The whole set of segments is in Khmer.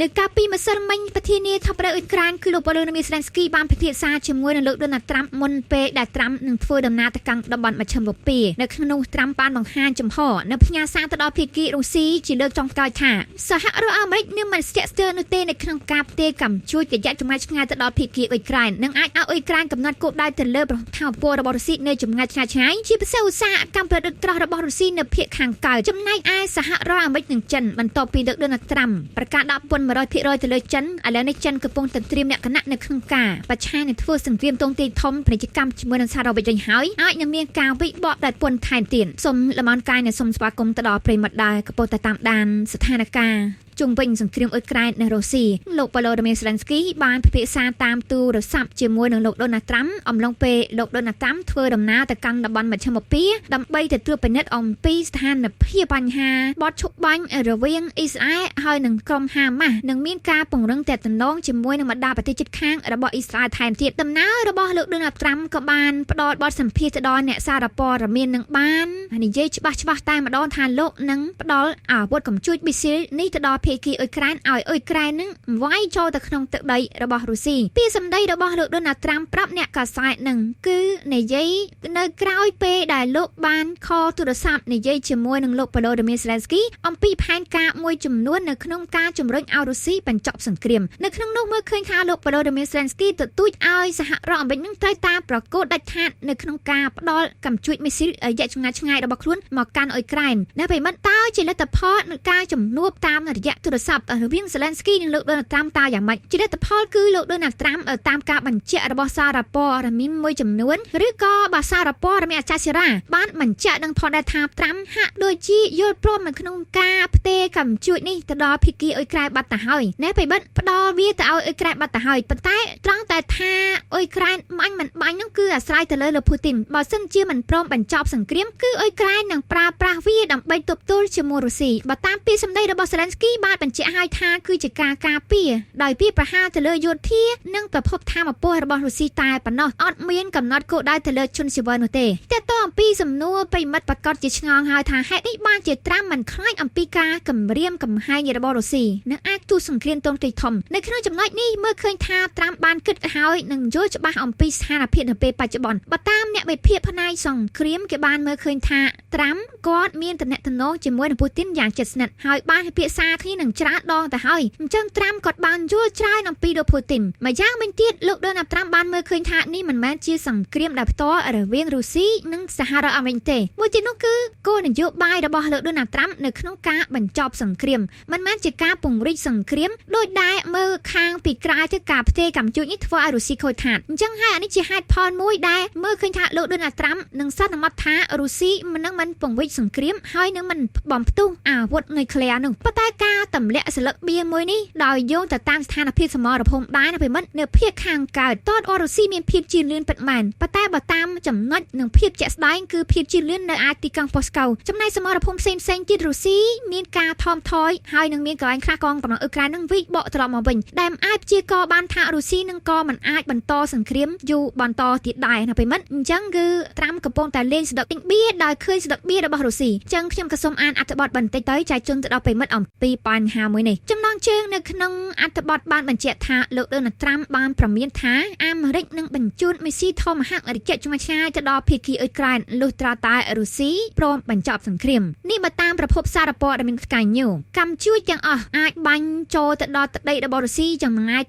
នៅកាលពីម្សិលមិញប្រធានាធិបតីអ៊ុយក្រែនគឺលោក Volodymyr Zelensky បានពិភាក្សាជាមួយនឹងលោក Donald Trump មុនពេលដែល Trump នឹងធ្វើដំណើរទៅកាន់តំបន់មជ្ឈិមបូព៌ានៅក្នុងនោះ Trump បានបង្ហាញចំហនៅផ្ញើសារទៅដល់ភាគីរុស្ស៊ីជាលើកចុងក្រោយថាសហរដ្ឋអាមេរិកនឹងមិនស្ទាក់ស្ទើរនោះទេនៅក្នុងការផ្ទេរកម្មជួយរយៈចម្ងាយឆ្ងាយទៅដល់ភាគីអ៊ុយក្រែននិងអាចឲ្យអ៊ុយក្រែនកំណត់គោលដៅទៅលើប្រថានពររបស់រុស្ស៊ីនៅចម្ងាយឆ្ងាយជាពិសេសឧស្សាហកម្មប្រឌិតត្រោះរបស់រុស្ស៊ីនៅភាគខាងកើតចំណែកឯសហរដ្ឋអាមេរិកនិងចិនបន្ទាប់ពីលោក Donald Trump ប្រកាសដាក់ពន្ធ 100% ទៅលើចិនឥឡូវនេះចិនកំពុងតែត្រៀមលក្ខណៈនៅក្នុងការប្រឆាំងនឹងធ្វើសង្គ្រាមទង់ទាយធំពាណិជ្ជកម្មជាមួយនឹងសហរដ្ឋអាមេរិកវិញហើយអាចនឹងមានការវិបកដោយពន្ធថែមទៀតសូមលំអរកាយនិងសូមស្វាគមន៍ទៅដល់ប្រិយមិត្តដែលកំពុងតែតាមដានស្ថានភាពជុំវិញសង្គ្រាមអ៊ុយក្រែននិងរុស្ស៊ីលោក Volodymyr Zelensky បានពិភាក្សាតាមទូរស័ព្ទជាមួយនឹងលោក Donald Trump អំឡុងពេលលោក Donald Trump ធ្វើដំណើរទៅកាន់តំបន់មជ្ឈិមបូព៌ាដើម្បីទៅត្រួតពិនិត្យអំពីស្ថានភាពបញ្ហាបទឈប់បាញ់រវាងអ៊ីស្រាអែលហើយនិងក្រុមហាម៉ាស់និងមានការពង្រឹងទាក់ទងជាមួយនឹងបណ្ដាប្រទេសជិតខាងរបស់អ៊ីស្រាអែលថែមទៀតដំណើររបស់លោក Donald Trump ក៏បានផ្ដល់បទសម្ភាសន៍ទៅដល់អ្នកសារព័ត៌មាននឹងបាននិយាយច្បាស់តែម្ដងថាលោកនឹងផ្ដល់អាវុធកំជួចមីស៊ីលនេះទៅដល់ភាគីអ៊ុយក្រែនឲ្យអ៊ុយក្រែននឹងវាយចូលទៅក្នុងទឹកដីរបស់រុស្ស៊ីពីសម្ដីរបស់លោក Donald Trump ប្រាប់អ្នកកាសែតនឹងគឺនិយាយនៅក្រោយពេលដែលលោកបានខលទូរស័ព្ទនិយាយជាមួយនឹងលោក Volodymyr Zelensky អំពីផែនការមួយចំនួននៅក្នុងការជំរុញឲ្យរុស្ស៊ីបញ្ចប់សង្គ្រាមនៅក្នុងនោះមើលឃើញថាលោក Volodymyr Zelensky ទទូចឲ្យសហរដ្ឋអាមេរិកនឹងត្រូវតាមប្រកួតដាច់ខាតនៅក្នុងការផ្ដល់កម្មជួយមីស៊ីលរយៈចម្ងាយឆ្ងាយរបស់ខ្លួនមកកាន់អ៊ុយក្រែននៅពេលមិនតើជាលទ្ធផលនៃការជំនួបតាមរយៈទូរស័ព្ទរវាង Zelensky និងលោក Donald Trump តើយ៉ាងម៉េចជាលទ្ធផលគឺលោក Donald Trump តាមការបញ្ជាក់របស់សារព័ត៌មានមួយចំនួនឬក៏បើសារព័ត៌មានអាចារ្យសេរ៉ាបានបញ្ជាក់នឹងផងដែរថា Trump ហាក់ដូចជាយល់ព្រមនៅក្នុងការផ្ទេរកម្មជួយនេះទៅដល់ភាគីអ៊ុយក្រែនបាត់ទៅហើយណែពេលបិទផ្ដល់វាទៅឲ្យអ៊ុយក្រែនបាត់ទៅហើយប៉ុន្តែត្រង់តែថាអ៊ុយក្រែនមិនបាញ់នោះគឺអាស្រ័យទៅលើលោកពូទីនបើសិនជាមិនព្រមបញ្ចប់សង្គ្រាមគឺអ៊ុយក្រែននឹងប្រើប្រាស់វាដើម្បីទប់ទល់ជាមួយរុស្ស៊ីបើតាមពីសម្ដីរបស់ Zelensky បានបញ្ជាក់ឲ្យថាគឺជាការការពារដោយវាប្រហារទៅលើយោធានិងប្រភពថាមពលរបស់រុស្ស៊ីតែប៉ុណ្ណោះអត់មានកំណត់គោលដៅទៅលើជនស៊ីវិលនោះទេតែតអំពីសំណួរប្រិមិត្តប្រកាសជាឆ្ងល់ហើយថាហេតុនេះបានជាត្រាំមិនខ្លាចអំពីការគំរាមកំហែងរបស់រុស្ស៊ីនិងអាចទូសង្គ្រាមទង់ទាយធំនៅក្នុងចំណុចនេះមើលឃើញថាត្រាំបានគិតហើយនិងយល់ច្បាស់អំពីស្ថានភាពនៅពេលបច្ចុប្បន្នបើតាមអ្នកវិភាគផ្នែកសង្គ្រាមគេបានមើលឃើញថាត្រាំគាត់មានទំនាក់ទំនងជាមួយនឹងពូទីនយ៉ាងជិតស្និទ្ធហើយបានពិភាក្សាគ្នានឹងច្រើនដងទៅហើយអញ្ចឹងត្រាំគាត់បានយល់ច្រើនអំពីលោកពូទីនម្យ៉ាងវិញទៀតលោក Donald Trump បានមើលឃើញថានេះមិនមែនជាសង្គ្រាមដែលផ្ទាល់រវាងរុស្ស៊ីនិងសហរដ្ឋអាមេរិកទេមួយទៀតនោះគឺគោលនយោបាយរបស់លោក Donald Trump នៅក្នុងការបញ្ចប់សង្គ្រាមមិនមែនជាការពង្រីកសង្គ្រាមដោយដែលមើលខាងពីក្រៅទៅការផ្ទេរកម្មជួយនេះធ្វើឲ្យរុស្ស៊ីខូចខាតអញ្ចឹងហើយអានេះជាហេតុផលមួយដែលមើលឃើញថាលោក Donald Trump នឹងសន្មតថារុស្ស៊ីមិនពង្រីកសង្គ្រាមហើយនឹងមិនបំផ្ទុះអាវុធនុយក្លេអ៊ែរនោះប៉ុន្តែការទម្លាក់ស្លឹកបៀមួយនេះដោយយោងទៅតាមស្ថានភាពសមរភូមិដែរនៅពេលមិត្តនៅភាគខាងកើតតតរុស្ស៊ីមានភាពជឿនលឿនពិតមែនប៉ុន្តែបើតាមចំណុចនិងភាពជាក់ស្ដែងគឺភាពជឿនលឿននៅឯទីក្រុងប៉ូស្កូចំណែកសមរភូមិផ្សេងទៀតរុស្ស៊ីមានការថមថយហើយនឹងមានកន្លែងខ្លះកងកម្លាំងអ៊ុយក្រែននឹងវិបកត្រឡប់មកវិញដែលអាចព្យាករបានថារុស្ស៊ីនឹងក៏មិនអាចបន្តសង្គ្រាមយូរបន្តទៀតដែរនៅពេលមិត្តអញ្ចឹងគឺត្រាំកំពុងតែលេងស្ដុកទិញបៀដោយឃើញស្ដុកបៀរបស់រុស្ស៊ីអញ្ចឹងខ្ញុំក៏សូមអានអត្ថបទបន្តិចទៅចែកជូនទៅដល់ប្រិមិត្តអំពីបញ្ហាមួយនេះចំណងជើងនៅក្នុងអត្ថបទបានបញ្ជាក់ថាលោក Donald Trump បានប្រមានថាអាមេរិកនឹងបញ្ជូនមីស៊ីធម្មហរយៈជំនាញទៅដល់ភាគីអ៊ុយក្រែនលុះត្រាតែរុស្ស៊ីព្រមបញ្ចប់សង្គ្រាមនេះបើតាមប្រភពសារព័ត៌មាន Sky News កម្មជួយទាំងអស់អាចបាញ់ចូលទៅដល់ទឹកដីរបស់រុស្ស៊ីចម្ងាយ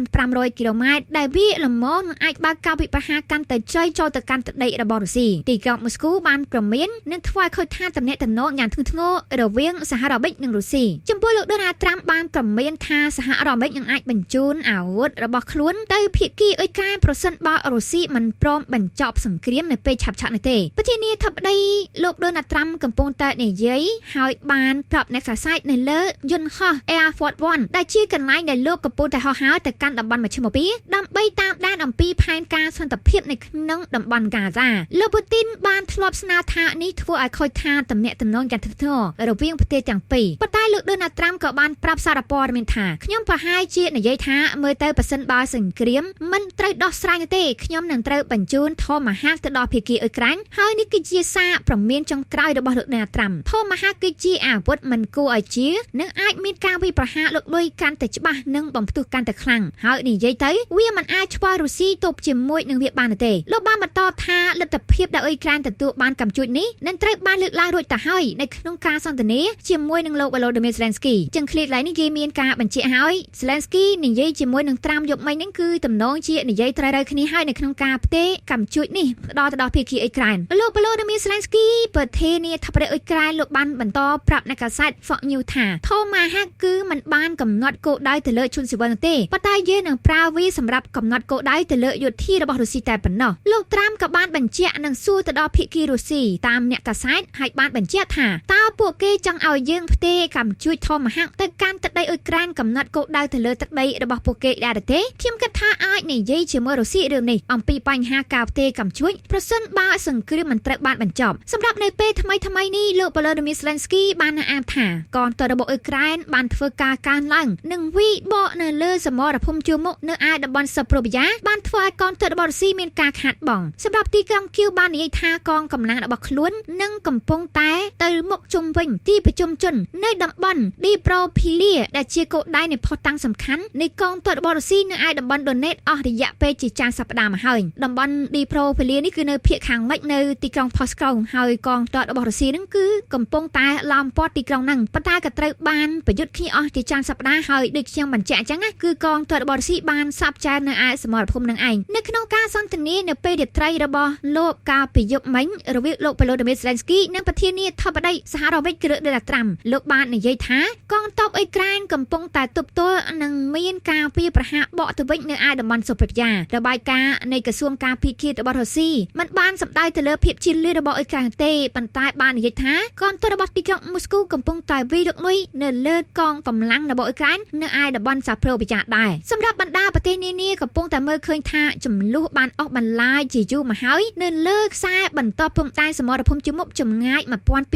2500 គីឡូម៉ែត្រដែលវាល្មមនឹងអាចបើកការវិភាគកាន់តែជ័យចូលទៅកាន់ទឹកដីរបស់រុស្ស៊ីទីក្រុងមូស្គូបានប្រមាននឹងធ្វើឲ្យខូចខាតទំនាក់ទំនងយ៉ាងធ្ងន់ធ្ងររវាងសហរដ្ឋអាមេរិកនិងរុស្ស៊ីចំពោះលោក Donald Trump បានប្រមានថាសហរដ្ឋអាមេរិកនឹងអាចបញ្ជូនអាវុធរបស់ខ្លួនទៅភាគីអ៊ុយក្រែនប្រសិនបើរុស្ស៊ីមិនព្រមបញ្ចប់សង្គ្រាមនៅពេលឆាប់ៗនេះទេប្រធានាធិបតីលោក Donald Trump កំពុងតែនិយាយហើយបានប្រាប់អ្នកកាសែតនៅលើយន្តហោះ Air Force One ដែលជាកន្លែងដែលលោកកំពុងតែហោះហើរទៅកាន់តំបន់មជ្ឈិមបូព៌ាដើម្បីតាមដានអំពីផែនការសន្តិភាពនៅក្នុងតំបន់ហ្គាហ្សាលោកពូទីនបានធ្លាប់ស្នើថានេះធ្វើឲ្យខូចខាតទំនាក់ទំនងយ៉ាងធ្ងន់ធ្ងររវាងប្រទេសទាំងពីរប៉ុន្តែលោក Donald Trump ក៏បានប្រាប់សារព័ត៌មានថាខ្ញុំប្រហែលជានិយាយថាមើលទៅប៉ះសិនបើសង្គ្រាមមិនត្រូវដោះស្រាយទេខ្ញុំនឹងត្រូវបញ្ជូនធម្មហាទៅដល់ភាគីអ៊ុយក្រែន ហើយនេះគឺជាសារប្រមានចុងក្រោយរបស់លោកអ្នកត្រាំធម្មហាគឺជាអាវុធមិនគួរឲ្យជឿនិងអាចមានការវិប្រហារលោកលុយកាន់តែច្បាស់និងបំផ្ទុះកាន់តែខ្លាំងហើយនិយាយទៅវាមិនអាចឆ្វល់រុស្ស៊ីទប់ជាមួយនឹងវាបានទេលោកបានបន្តថាលទ្ធភាពដែលអ៊ុយក្រែនទទួលបានកម្មជួយនេះនឹងត្រូវបានលើកឡើងរួចទៅហើយនៅក្នុងការសន្ទនាជាមួយនឹងលោក Volodymyr Zelensky ចឹងឃ្លាខ្លីនេះគេមានការបញ្ជាក់ហើយ Zelensky និយាយជាមួយនឹងត្រាំយប់មិញហ្នឹងគឺតំណងជានិយាយត្រូវៗគ្នាហើយនៅក្នុងការផ្ទេរកម្មជួយនេះដល់ទៅដល់ភាគីអ៊ុយក្រែនលោក Volodymyr Zelensky ប្រធានាធិបតីអ៊ុយក្រែនលោកបានបន្តប្រាប់អ្នកកាសែត Fox News ថាថូម៉ាហាគឺមិនបានកំណត់គោលដៅទៅលើជនស៊ីវិលទេប៉ុន្តែយើងនឹងប្រើវាសម្រាប់កំណត់គោលដៅទៅលើយោធារបស់រុស្ស៊ីតែប៉ុណ្ណោះលោកត្រាំក៏បានបញ្ជាក់និងសួរទៅដល់ភាគីរុស្ស៊ីតាមអ្នកកាសែតហើយបានបញ្ជាក់ថាតើពួកគេចង់ឲ្យយើងផ្ទេរកម្មជួយថូម៉ាហាទៅកាន់ទឹកដីអ៊ុយក្រែនកំណត់គោលដៅទៅលើទឹកដីរបស់ពួកគេដែរទេខ្ញុំគិតថាអាចនិយាយជាមួយរុស្ស៊ីរឿងនេះអំពីបញ្ហាការផ្ទេរកម្មជួយប្រសិនបើសង្គ្រាមមិនត្រូវបានបញ្ចប់សម្រាប់នៅពេលថ្មីនេះលោក Volodymyr Zelensky បានអានថាកងទ័ពរបស់អ៊ុយក្រែនបានធ្វើការកើនឡើងនិងវិបកនៅលើសមរភូមិជួរមុខនៅឯតំបន់សាប្រូវីយ៉ាបានធ្វើឲ្យកងទ័ពរបស់រុស្ស៊ីមានការខាតបង់សម្រាប់ទីក្រុងគៀវបាននិយាយថាកងកម្លាំងរបស់ខ្លួននឹងកំពុងតែទៅមុខជុំវិញទីប្រជុំជននៅតំបន់ឌីប្រូភីលៀដែលជាគោលដៅនៃភស្តុតាងសំខាន់នៃកងទ័ពរបស់រុស្ស៊ីនៅឯតំបន់ដូណេតអស់រយៈពេលជាច្រើនសប្តាហ៍មកហើយតំបន់ឌីប្រូភីលៀនេះគឺនៅភាគខាងលិចនៅទីក្រុងផូស្កូហើយកងទ័ពរបស់រុស្ស៊ីនឹងគឺកំពុងតែឡោមព័ទ្ធទីក្រុងហ្នឹងប៉ុន្តែក៏ត្រូវបានប្រយុទ្ធគ្នាអស់ជាច្រើនសប្តាហ៍ហើយដូចខ្ញុំបញ្ជាក់អញ្ចឹងណាគឺកងទ័ពរបស់រុស្ស៊ីបានសាបចែននៅឯសមរភូមិនឹងឯងនៅក្នុងការសន្ទនានៅពេលរាត្រីរបស់លោកកាលពីយប់មិញរវាងលោក Volodymyr Zelensky និងប្រធានាធិបតីសហរដ្ឋអាមេរិកលោក Donald Trump លោកបាននិយាយថាកងទ័ពអ៊ុយក្រែនកំពុងតែទប់ទល់នឹងមានការវាយប្រហារបកទៅវិញនៅឯតំបន់សូពវីយ៉ារបាយការណ៍នៃក្រសួងការពិឃាតរបស់រុស្ស៊ីមិនបានសម្ដៅទៅលើភាពជឿនលឿនរបស់អ៊ុយក្រែនទេប៉ុន្តែបាននិយាយថាកងទ័ពរបស់ទីក្រុងមូស្គូកំពុងតែវាយរកលុយនៅលើកងកម្លាំងរបស់អ៊ុយក្រែននៅឯតំបន់សាប្រូវីយ៉ាដែរសម្រាប់បណ្ដាប្រទេសនានាកំពុងតែមើលឃើញថាចំនួនបានអស់បន្លាយជាយូរមកហើយនៅលើខ្សែបន្តព្រំដែនសមរភូមិជាមុខចម្ងាយ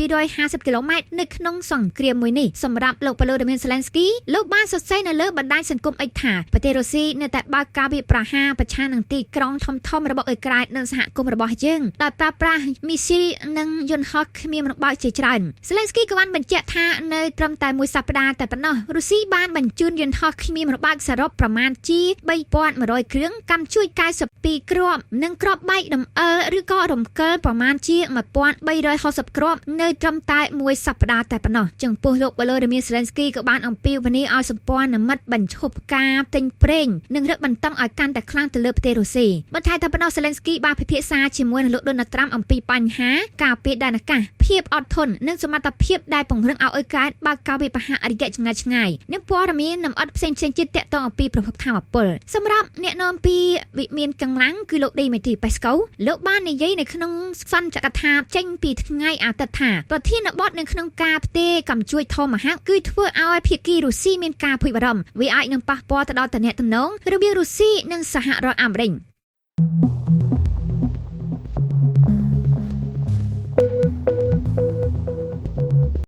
1250គីឡូម៉ែត្រនៅក្នុងសង្គ្រាមមួយនេះសម្រាប់លោក Volodymyr Zelensky លោកបានសរសេរនៅលើបណ្ដាញសង្គម X ថាប្រទេសរុស្ស៊ីនៅតែបើកការវាយប្រហារប្រឆាំងនឹងទីក្រុងធំៗរបស់អ៊ុយក្រែននិងសហគមន៍របស់យើងដោយប្រើប្រាស់មីស៊ីលនិងយន្តហោះគ្មានរំបើកជាច្រើន Zelensky ក៏បានបញ្ជាក់ថានៅត្រឹមតែមួយសប្តាហ៍តែប៉ុណ្ណោះរុស្ស៊ីបានបញ្ជូនយន្តហោះគ្មានរំបើកសរុបប្រមាណជា3100គ្រឿងកម្មជួយ92គ្រាប់និងគ្រាប់បែកដំអើលឬក៏រំកិលប្រមាណជា1360គ្រាប់នៅត្រឹមតែមួយសប្តាហ៍តែប៉ុណ្ណោះចំពោះលោក Volodymyr Zelensky ក៏បានអំពាវនាវឲ្យសម្ព័ន្ធមិត្តបញ្ឈប់ការទិញប្រេងនិងរឹតបន្តឹងឲ្យកាន់តែខ្លាំងទៅលើប្រទេសរុស្ស៊ីបន្ថែមថាប៉ុណ្ណោះ Zelensky បានពិភាក្សាជាមួយនឹងលោក Donald Trump អំពីបញ្ហាការពារដែនអាកាសភាពអត់ធន់និងសមត្ថភាពដែលពង្រឹងឲ្យអ៊ុយក្រែនបើកការវាយប្រហាររយៈចម្ងាយឆ្ងាយនិងព័ត៌មានលម្អិតផ្សេងៗទៀតទាក់ទងអំពីប្រភពថាមពលសម្រាប់អ្នកនាំពីវិមានកម្លាំងគឺលោក Dmitry Peskov លោកបាននិយាយនៅក្នុងសន្ទកថាចេញពីថ្ងៃអាទិត្យថាប្រធានបទនៅក្នុងការផ្ទេរកម្មជួយថូម៉ាហាគឺធ្វើឲ្យភាគីរុស្ស៊ីមានការភ័យបារម្ភវាអាចនឹងប៉ះពាល់ទៅដល់ទំនាក់ទំនងរវាងរុស្ស៊ីនិងសហរដ្ឋអាមេរិក